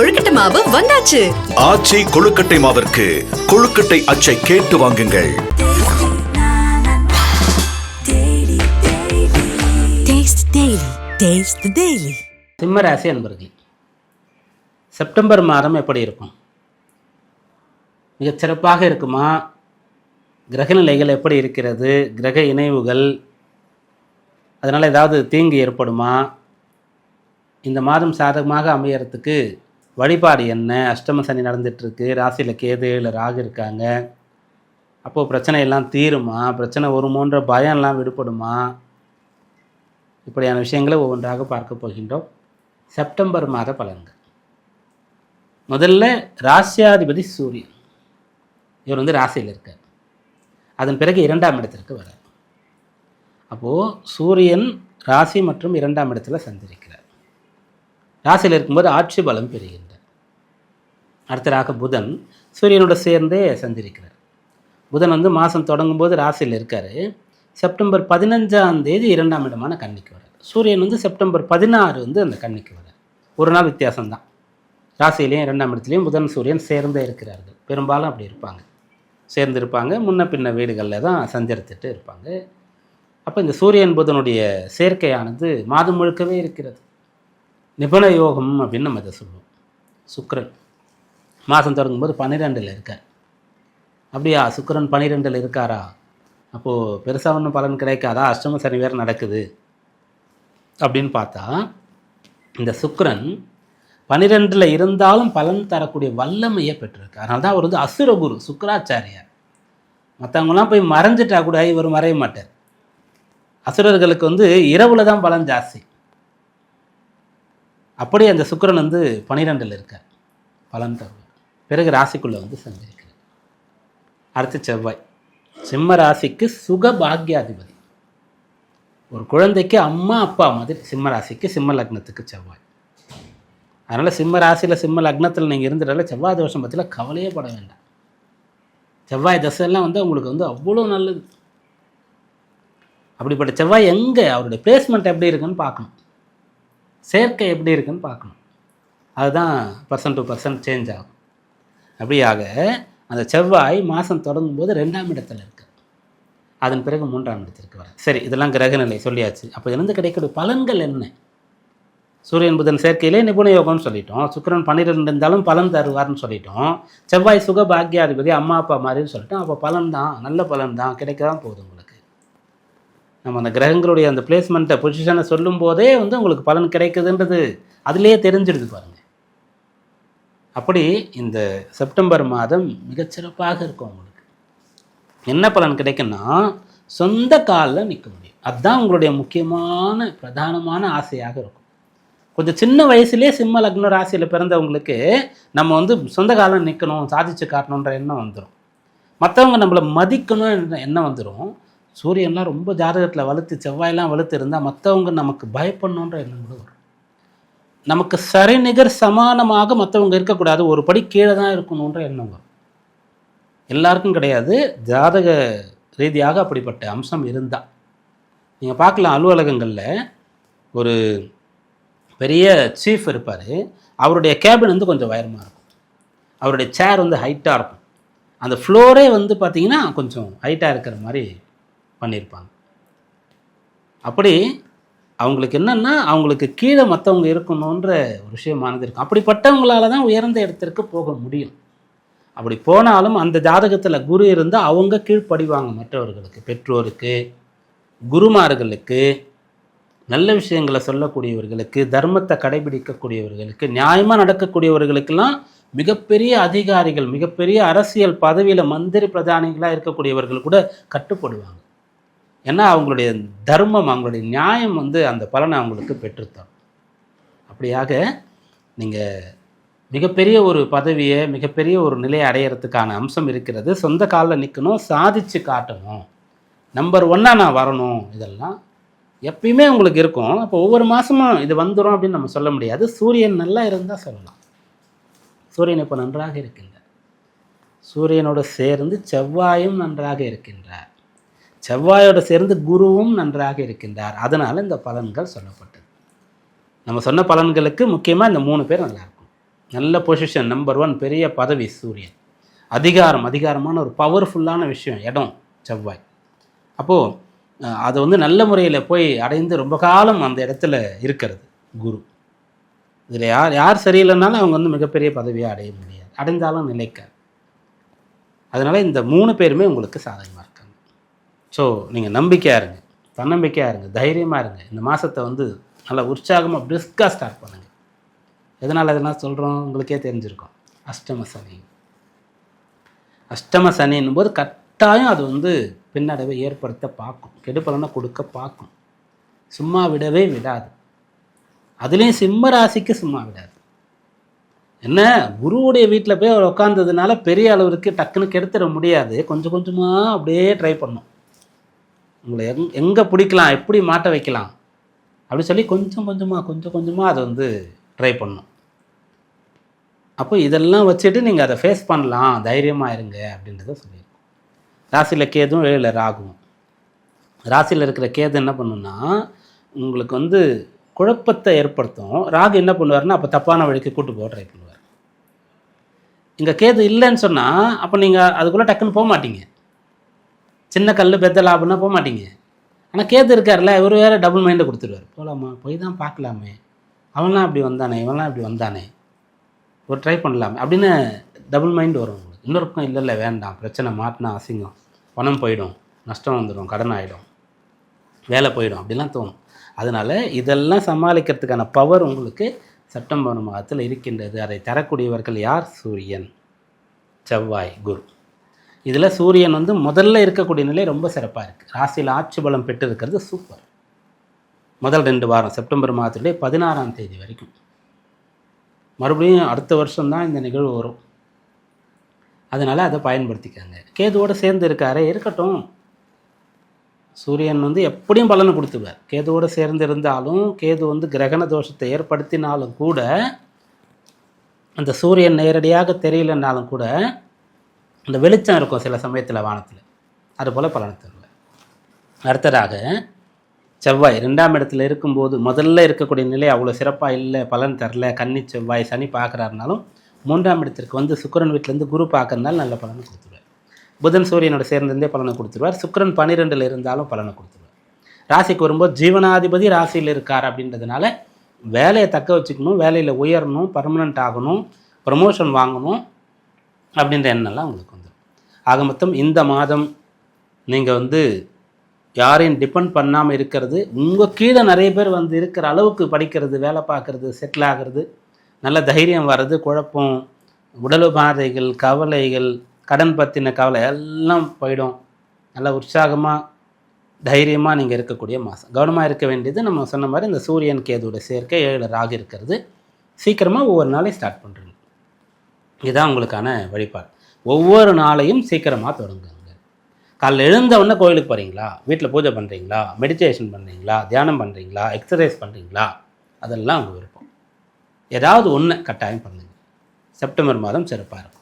கொழுக்கட்டை மாவு வந்தாச்சு. ஆச்சி கொழுக்கட்டை மாவிற்கு கொழுக்கட்டை அச்சை கேட்டு வாங்குங்கள். சிம்ம ராசி அன்பர்களே, செப்டம்பர் மாதம் எப்படி இருக்கும்? மிகச் சிறப்பாக இருக்குமா? கிரக நிலைகள் எப்படி இருக்கிறது? கிரக இணைவுகள் அதனால் ஏதாவது தீங்கு ஏற்படுமா? இந்த மாதம் சாதகமாக அமையறதுக்கு வழிபாடு என்ன? அஷ்டம சனி நடந்துகிட்ருக்கு, ராசியில் கேது இல்லை ராகு இருக்காங்க. அப்போது பிரச்சனையெல்லாம் தீருமா? பிரச்சனை வருமோன்ற பயம்லாம் விடுபடுமா? இப்படியான விஷயங்களை ஒவ்வொன்றாக பார்க்க போகின்றோம். செப்டம்பர் மாத பலன்கள். முதல்ல ராசியாதிபதி சூரியன், இவர் வந்து ராசியில் இருக்கார். அதன் பிறகு 2ஆம் இடத்திற்கு வரார். அப்போது சூரியன் ராசி மற்றும் 2ஆம் இடத்துல சஞ்சரிக்கிறார். ராசியில் இருக்கும்போது ஆட்சி பலம் பெறுகின்றார். அடுத்ததாக புதன் சூரியனோட சேர்ந்தே சஞ்சரிக்கிறார். புதன் வந்து மாதம் தொடங்கும்போது ராசியில் இருக்கார். செப்டம்பர் 15ஆம் தேதி 2ஆம் இடமான கன்னிக்கு வரார். சூரியன் வந்து செப்டம்பர் 16 வந்து அந்த கன்னிக்கு வரார். ஒரு நாள் வித்தியாசம்தான். ராசியிலையும் 2ஆம் இடத்துலையும் புதன் சூரியன் சேர்ந்தே இருக்கிறார்கள். பெரும்பாலும் அப்படி இருப்பாங்க, சேர்ந்து இருப்பாங்க. முன்ன பின்ன வீடுகளில் தான் சஞ்சரித்துட்டு இருப்பாங்க. அப்போ இந்த சூரியன் புதனுடைய சேர்க்கையானது மாதம் முழுக்கவே இருக்கிறது. நிபுண யோகம் அப்படின்னு நம்ம இதை சொல்லுவோம். சுக்கிரன் மாதம் தொடங்கும்போது 12ல் இருக்கார். அப்படியா, சுக்கிரன் 12ல் இருக்காரா? அப்போது பெருசாக ஒன்றும் பலன் கிடைக்காதா? அஷ்டம சனி வேறு நடக்குது அப்படின்னு பார்த்தா, இந்த சுக்கிரன் 12ல் இருந்தாலும் பலன் தரக்கூடிய வல்லமையை பெற்றிருக்கு. அதனால தான் அவர் வந்து அசுரகுரு சுக்கராச்சாரியார். மற்றவங்களாம் போய் மறைஞ்சிட்டா கூட இவர் மறைய மாட்டார். அசுரர்களுக்கு வந்து இரவுல தான் பலன் ஜாஸ்தி. அப்படி அந்த சுக்கிரன் வந்து 12ல் இருக்கார், பலன் தருவார். பிறகு ராசிக்குள்ளே வந்து சஞ்சரிக்கிறார். அடுத்து செவ்வாய் சிம்ம ராசிக்கு சுக பாக்யாதிபதி. ஒரு குழந்தைக்கு அம்மா அப்பா மாதிரி சிம்ம ராசிக்கு, சிம்ம லக்னத்துக்கு செவ்வாய். அதனால் சிம்ம ராசியில் சிம்ம லக்னத்தில் நீங்கள் இருந்துட்டால செவ்வாய் தோஷம் பற்றியில் கவலையே பட வேண்டாம். செவ்வாய் தசையெல்லாம் வந்து உங்களுக்கு வந்து அவ்வளோ நல்லது. அப்படிப்பட்ட செவ்வாய் எங்கே, அவருடைய பிளேஸ்மெண்ட் எப்படி இருக்குன்னு பார்க்கணும், சேர்க்கை எப்படி இருக்குன்னு பார்க்கணும். அதுதான் பர்சன்ட் டு பர்சன்ட் சேஞ்ச் ஆகும். அப்படியாக அந்த செவ்வாய் மாதம் தொடங்கும்போது 2ஆம் இடத்துல இருக்கு. அதன் பிறகு 3ஆம் இடத்திற்கு வர. சரி, இதெல்லாம் கிரகநிலை சொல்லியாச்சு. அப்போ இருந்து கிடைக்கக்கூடிய பலன்கள் என்ன? சூரியன் புதன் சேர்க்கையிலே நிபுண யோகம்னு சொல்லிட்டோம். சுக்கிரன் 12 இருந்தாலும் பலன் தருவார்னு சொல்லிட்டோம். செவ்வாய் சுக பாக்யாதிபதி, அம்மா அப்பா மாதிரின்னு சொல்லிட்டோம். அப்போ பலன் தான், நல்ல பலன் தான், கிடைக்க தான் போகுது உங்களுக்கு. நம்ம அந்த கிரகங்களுடைய அந்த பிளேஸ்மெண்ட்டை பொசிஷனை சொல்லும் போதே வந்து உங்களுக்கு பலன் கிடைக்குதுன்றது அதிலேயே தெரிஞ்சிடுது பாருங்கள். அப்படி இந்த செப்டம்பர் மாதம் மிகச்சிறப்பாக இருக்கும். உங்களுக்கு என்ன பலன் கிடைக்குன்னா, சொந்த காலில் நிற்க முடியும். அதுதான் உங்களுடைய முக்கியமான பிரதானமான ஆசையாக இருக்கும். கொஞ்சம் சின்ன வயசுலேயே சிம்ம லக்ன ராசியில் பிறந்தவங்களுக்கு நம்ம வந்து சொந்த காலில் நிற்கணும், சாதிச்சு காட்டணுன்ற எண்ணம் வந்துடும். மற்றவங்க நம்மளை மதிக்கணும் எண்ணம் வந்துடும். சூரியன்லாம் ரொம்ப ஜாதகத்தில் வலுத்து, செவ்வாயெல்லாம் வலுத்து இருந்தால் மற்றவங்க நமக்கு பயப்படணுன்ற எண்ணம் கூட வரும். நமக்கு சரிநிகர் சமானமாக மற்றவங்க இருக்கக்கூடாது, ஒரு படி கீழே தான் இருக்கணுன்ற எண்ணம் வரும். எல்லாருக்கும் கிடையாது, ஜாதக ரீதியாக அப்படிப்பட்ட அம்சம் இருந்தால் நீங்கள் பார்க்கலாம். அலுவலகங்களில் ஒரு பெரிய சீஃப் இருப்பார், அவருடைய கேபின் வந்து கொஞ்சம் உயரமாக இருக்கும், அவருடைய சேர் வந்து ஹைட்டாக இருக்கும், அந்த ஃப்ளோரே வந்து பார்த்திங்கன்னா கொஞ்சம் ஹைட்டாக இருக்கிற மாதிரி பண்ணியிருப்பாங்க. அப்படி அவங்களுக்கு என்னென்னா, அவங்களுக்கு கீழே மற்றவங்க இருக்கணுன்ற ஒரு விஷயமானது இருக்கும். அப்படிப்பட்டவங்களால தான் உயர்ந்த இடத்திற்கு போக முடியும். அப்படி போனாலும் அந்த ஜாதகத்தில் குரு இருந்தால் அவங்க கீழ்ப்படிவாங்க மற்றவர்களுக்கு, பெற்றோருக்கு, குருமார்களுக்கு, நல்ல விஷயங்களை சொல்லக்கூடியவர்களுக்கு, தர்மத்தை கடைபிடிக்கக்கூடியவர்களுக்கு, நியாயமாக நடக்கக்கூடியவர்களுக்கெல்லாம் மிகப்பெரிய அதிகாரிகள், மிகப்பெரிய அரசியல் பதவியில் மந்திரி பிரதானிகளாக இருக்கக்கூடியவர்கள் கூட கட்டுப்படுவாங்க. ஏன்னா அவங்களுடைய தர்மம், அவங்களுடைய நியாயம் வந்து அந்த பலனை அவங்களுக்கு பெற்றுத்தரும். அப்படியாக நீங்கள் மிகப்பெரிய ஒரு பதவியை, மிகப்பெரிய ஒரு நிலையை அடையிறதுக்கான அம்சம் இருக்கிறது. சொந்த காலில் நிற்கணும், சாதிச்சு காட்டணும், நம்பர் 1 நான் வரணும், இதெல்லாம் எப்பயுமே உங்களுக்கு இருக்கும். அப்போ ஒவ்வொரு மாதமும் இது வந்துடும் அப்படின்னு நம்ம சொல்ல முடியாது. சூரியன் நல்லா இருந்தால் சொல்லலாம். சூரியன் இப்போ நன்றாக இருக்கின்றார். சூரியனோடு சேர்ந்து செவ்வாயும் நன்றாக இருக்கின்றார். செவ்வாயோடு சேர்ந்து குருவும் நன்றாக இருக்கின்றார். அதனால் இந்த பலன்கள் சொல்லப்பட்டது. நம்ம சொன்ன பலன்களுக்கு முக்கியமாக இந்த 3 பேர் நல்லாயிருக்கும். நல்ல பொசிஷன், நம்பர் 1 பெரிய பதவி சூரியன். அதிகாரமான ஒரு பவர்ஃபுல்லான விஷயம் இடம் செவ்வாய். அப்போது அது வந்து நல்ல முறையில் போய் அடைந்து ரொம்ப காலம் அந்த இடத்துல இருக்கிறது குரு. இதில் யார் சரியில்லைனாலும் அவங்க வந்து மிகப்பெரிய பதவியை அடைய முடியாது, அடைந்தாலும் நிலைக்காது. அதனால் இந்த 3 பேருமே உங்களுக்கு சாதகமாக இருக்காங்க. ஸோ நீங்கள் நம்பிக்கையாக இருங்க, தன்னம்பிக்கையாக இருங்க, தைரியமாக இருங்க. இந்த மாதத்தை வந்து நல்லா உற்சாகமாக பிரிஸ்காக ஸ்டார்ட் பண்ணுங்கள். எதனால் இதெல்லாம் சொல்கிறோம் உங்களுக்கே தெரிஞ்சிருக்கும். அஷ்டம சனின்னும் போது கட்டாயம் அது வந்து பின்னடைவை ஏற்படுத்த பார்க்கும், கெடுபலனை கொடுக்க பார்க்கும், சும்மா விடவே விடாது. அதுலேயும் சிம்ம ராசிக்கு சும்மா விடாது. என்ன, குருவுடைய வீட்டில் போய் அவர் உட்காந்ததுனால பெரிய அளவுக்கு டக்குன்னு கெடுத்துட முடியாது. கொஞ்சம் கொஞ்சமாக அப்படியே ட்ரை பண்ணும். உங்களை எங்கே பிடிக்கலாம், எப்படி மாட்ட வைக்கலாம் அப்படின்னு சொல்லி கொஞ்சம் கொஞ்சமாக அதை வந்து ட்ரை பண்ணும். அப்போ இதெல்லாம் வச்சுட்டு நீங்கள் அதை ஃபேஸ் பண்ணலாம், தைரியமாக இருங்க அப்படின்றத சொல்லியிருக்கோம். ராசியில் கேதும் 7 ராகுவும். ராசியில் இருக்கிற கேது என்ன பண்ணுன்னா உங்களுக்கு வந்து குழப்பத்தை ஏற்படுத்தும். ராகு என்ன பண்ணுவார்னா அப்போ தப்பான வழிக்கு கூட்டு போக ட்ரை பண்ணுவார். இங்கே கேது இல்லைன்னு சொன்னால் அப்போ நீங்கள் அதுக்குள்ளே டக்குன்னு போக மாட்டீங்க. சின்ன கல் பெத்த லாபம்னா போக மாட்டீங்க. ஆனால் கேது இருக்கார்ல, இவர் வேறு டபுள் மைண்டை கொடுத்துருவார். போகலாமா, போய் தான் பார்க்கலாமே, அவன்லாம் அப்படி வந்தானே, இவன்லாம் இப்படி வந்தானே, ஒரு ட்ரை பண்ணலாமே அப்படின்னு டபுள் மைண்ட் வரும் உங்களுக்கு. இன்னொரு பக்கம் இல்லை வேண்டாம், பிரச்சனை மாட்டினா அசிங்கம், பணம் போயிடும், நஷ்டம் வந்துடும், கடன் ஆகிடும், வேலை போயிடும் அப்படிலாம் தோணும். அதனால் இதெல்லாம் சமாளிக்கிறதுக்கான பவர் உங்களுக்கு செப்டம்பர் மாதத்தில் இருக்கின்றது. அதை தரக்கூடியவர்கள் யார்? சூரியன், செவ்வாய், குரு. இதில் சூரியன் வந்து முதல்ல இருக்கக்கூடிய நிலை ரொம்ப சிறப்பாக இருக்குது. ராசியில் ஆட்சி பலம் பெற்று இருக்கிறது சூப்பர். முதல் 2 வாரம் செப்டம்பர் மாதத்துலேயே 16ஆம் தேதி வரைக்கும். மறுபடியும் அடுத்த வருஷம்தான் இந்த நிகழ்வு வரும். அதனால் அதை பயன்படுத்திக்காங்க. கேதுவோடு சேர்ந்து இருக்காரே, இருக்கட்டும். சூரியன் வந்து எப்படியும் பலனை கொடுத்துருவார். கேதுவோடு சேர்ந்து இருந்தாலும், கேது வந்து கிரகண தோஷத்தை ஏற்படுத்தினாலும் கூட, அந்த சூரியன் நேரடியாக தெரியலனாலும் கூட அந்த வெளிச்சம் இருக்கும் சில சமயத்தில் வானத்தில், அதுபோல் பலனை தருவார். அடுத்ததாக செவ்வாய் 2ஆம் இடத்துல இருக்கும்போது முதல்ல இருக்கக்கூடிய நிலை அவ்வளோ சிறப்பாக இல்லை, பலன் தரல, கன்னி செவ்வாய் சனி பார்க்குறாருனாலும் 3ஆம் இடத்திற்கு வந்து சுக்கிரன் வீட்டிலேருந்து குரு பார்க்கறதுனால நல்ல பலனை கொடுத்துருவார். புதன் சூரியனோட சேர்ந்திருந்தே பலனை கொடுத்துருவார். சுக்கிரன் 12 இருந்தாலும் பலனை கொடுத்துருவார். ராசிக்கு வரும்போது ஜீவனாதிபதி ராசியில் இருக்கார் அப்படின்றதுனால வேலையை தக்க வச்சுக்கணும், வேலையில் உயரணும், பர்மனெண்ட் ஆகணும், ப்ரமோஷன் வாங்கணும் அப்படின்ற எண்ணம்லாம் உங்களுக்கு வந்துடும். ஆக மொத்தம் இந்த மாதம் நீங்கள் வந்து யாரையும் டிபெண்ட் பண்ணாமல் இருக்கிறது, உங்கள் கீழே நிறைய பேர் வந்து இருக்கிற அளவுக்கு படிக்கிறது, வேலை பார்க்குறது, செட்டில் ஆகிறது, நல்ல தைரியம் வர்றது, குழப்பம், உடல் உபாதைகள், கவலைகள், கடன் பற்றின கவலை எல்லாம் போயிடும். நல்லா உற்சாகமாக தைரியமாக நீங்கள் இருக்கக்கூடிய மாதம். கவனமாக இருக்க வேண்டியது நம்ம சொன்ன மாதிரி இந்த சூரியன் கேதுவோட சேர்க்கை 7 ராகு இருக்கிறது. சீக்கிரமாக ஒவ்வொரு நாளையும் ஸ்டார்ட் பண்ணுறீங்க. இதுதான் உங்களுக்கான வழிபாடு. ஒவ்வொரு நாளையும் சீக்கிரமாக தொடங்குங்க. காலைல எழுந்தவுடனே கோயிலுக்கு போகிறீங்களா, வீட்டில் பூஜை பண்ணுறீங்களா, மெடிடேஷன் பண்ணுறீங்களா, தியானம் பண்ணுறீங்களா, எக்ஸசைஸ் பண்ணுறீங்களா, அதெல்லாம் உங்கள் விருப்பம். ஏதாவது ஒன்று கட்டாயம் பண்ணுங்கள். செப்டம்பர் மாதம் சிறப்பாக இருக்கும்.